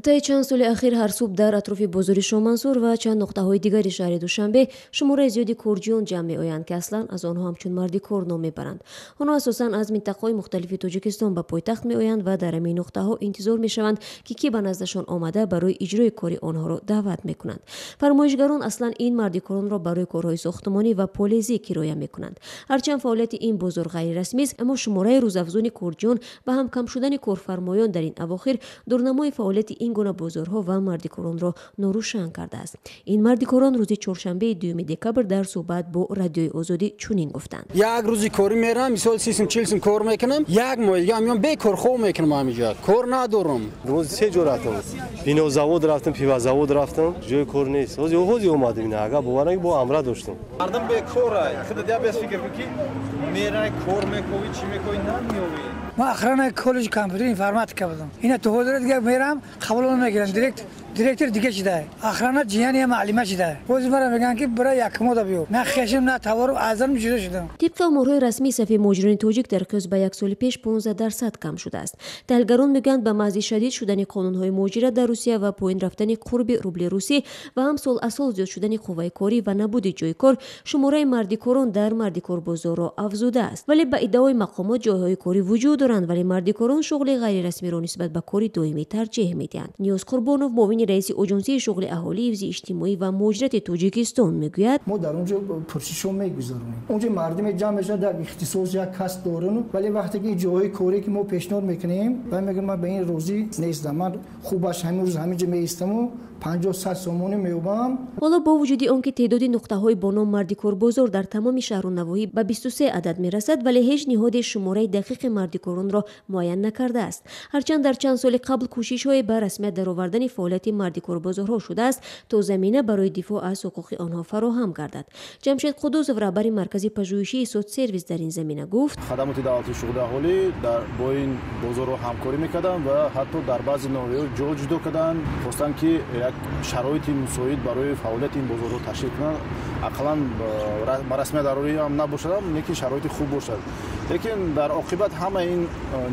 طی چند سال اخیر هر صبح در اطراف بازار شامنصور و چند نقطه‌های دیگری شهر دوشنبه شمار زیادی کرجیان جمع می‌آیند که اصلا از آنها همچون مردی کار نام می‌برند. آنها اساساً از منطقه‌های مختلف تاجیکستان به پایتخت می‌آیند و در همین نقطه‌ها انتظار می‌شوند که کی به نزدشان آمده برای اجرای کاری آنها را دعوت می‌کنند. فرمایشگران اصلا این مردکاران را برای کارهای ساختمانی و پلیسی کرایه می‌کنند. هرچند فعالیت این بازار غیر رسمی است، اما شماره روزافزون کرجیان و هم کم شدن کارفرمایان در این اواخر دورنمای فعالیت این گونه بازارها و مردکاران را ناروشن کرده است. این مردکاران روز چهارشنبه 2 دکبر در صحبت با رادیوی آزادی چنین گفتند: یک روزی کاری میرم، مثال 30-40 کار میکنم، یک ماه دیگه میام بیکار خوب میکنم، همینجا کار ندارم. روز سه جور رفتم، بینو زاود رفتم، پیوا زاود رفتم، جای کار نیست. روز اومدم اینا، اگه باورنگ با امرا داشتم. مردم بیکاره، خود دیگه بس فکر کنی میرن کار میکنی چی میکنی نمیوی. ما اخران کالج کامپیوتر اینفرماتیکا بودم. اینا تو حضور دیگه میرم قبول نمیگیرن، دیرکتر دیگه شده. اخران جیانی معلمه شده. روز مرا میگن که برای یک ماه بیو. نه خشم نه توار ازم جدا شدم. طبق آمارهای رسمی صفحه مهاجرین تاجیک در قیاس به یک سال پیش 15% کم شده است. تحلیلگران میگویند به محض شدید شدن قانونهای مهاجرت در روسیه و پایین رفتن قرب روبل روسی و هم سال از سال زیاد شدن قوه کاری و نبود جای کار، شماره مردکاران در مردکار بازار را افزوده است. ولی به ادعای مقامات جایهای کاری وجود دارند، ولی مردکاران شغل غیر رسمی را نسبت به کاری دائمی ترجیح میدهند. نیوز قربانوف معاون رئیس اجنسی شغل اهالی حفظ اجتماعی و مهاجرت تاجیکستان میگوید: ما در اونجا پرسشو میگذاریم. اونجا مردم جمع میشن در اختصاص یک کس دارن، ولی وقتی که جای کاری که ما پیشنهاد میکنیم و میگم من به این روزی نیستم، من خوبش همین روز همینجا میستم و 50-100 سومونی میوبم. حالا با وجود آنکه تعداد نقطه‌های با نام مردکار بازار در تمام شهر و نواحی به 23 عدد میرسد، ولی هیچ نهاد شماره دقیق مردکاران را معین نکرده است. هرچند در چند سال قبل کوشش‌های به رسمیت درآوردن فعالیت مردکار بازارها شده است تا زمینه برای دفاع از حقوق آنها فراهم گردد. جمشید قدوس رهبر مرکز پژوهشی سود سرویس در این زمینه گفت: خدمات دولتی شغل اهالی با این بازارها همکاری می‌کردند و حتی در بعضی نواحی‌ها جدا کردند، خواستند که یک شرایط مساعد برای فعالیت این بازارها تشکیل کنند. اقلا رسمی ضروری هم نباشد، لیکن شرایط خوب باشد. لیکن در عاقبت همه این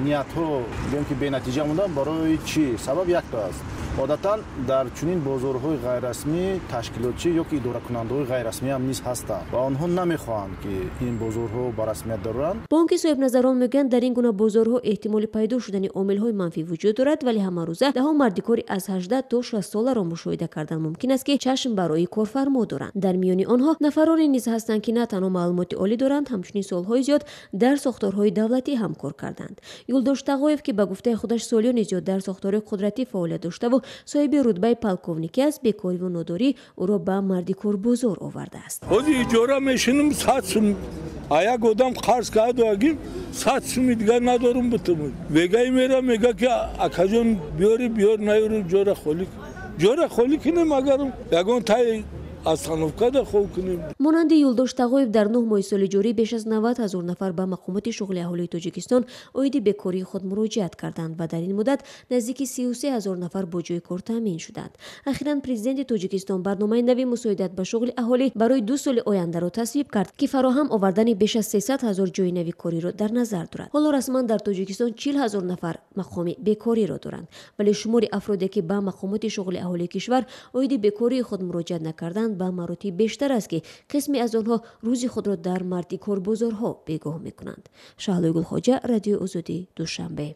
نیت‌ها میگم که بی نتیجه موندن. برای چی؟ سبب یک تا است. عادتاً در چنین بازارهای غیر رسمی تشکیلاتچی یا که اداره کننده‌های غیر رسمی هم نیز هستند و آنها نمیخواهند که این بازارها با رسمیت دارند. بانک صاحب نظران میگن در این گونه بازارها احتمال پیدا شدن عامل‌های منفی وجود دارد، ولی همه روزه ده ها مردکاری از 18 تا 60 ساله را مشاهده کردن ممکن است که چشم برای کارفرما دارند. در میان آنها نفرانی نیز هستند که نه تنها معلومات عالی دارند، همچنین سالهای زیاد در ساختارهای دولتی هم کار کردند. یولداش تقاєв که به گفته خودش سالیان زیاد در ساختار قدرتی فعالیت داشته و صاحب رتبه پالکوونیکی است، بیکاری و نداری او را به مردکار بازار آورده است. خود اجاره میشینم 100 سوم، یک آدم قرض کرد و اگه 100 سوم دیگر ندارم بتونم. وگای میرم میگه که اکاجون بیار نیارم جوره خالی کنیم اگرم یگان تای از تنوفکه خوب کنیم. مانند یولداش تقاєв در 9 ماه سال جاری بیش از 90,000 نفر به مقامات شغل اهالی تاجیکستان عاید بیکاری خود مراجعت کردند و در این مدت نزدیک 33,000 نفر با جای کار تامین شدند. اخیراً پرزیدنت تاجیکستان برنامه نوی مساعدت به شغل اهالی برای 2 سال آینده را تصویب کرد که فراهم آوردن بیش از 300,000 جای نوی کاری را در نظر دارد. حالا رسما در تاجیکستان 40,000 نفر مقام بیکاری را دارند، ولی شمار افرادی که به مقامات شغل اهالی کشور عاید بیکاری خود مراجعت نکردند به مراتب بیشتر است که قسمی از آنها روزی خود را در مردکار بازارها بیگاه میکنند. شهلا گل خواجه، رادیو آزادی، دوشنبه.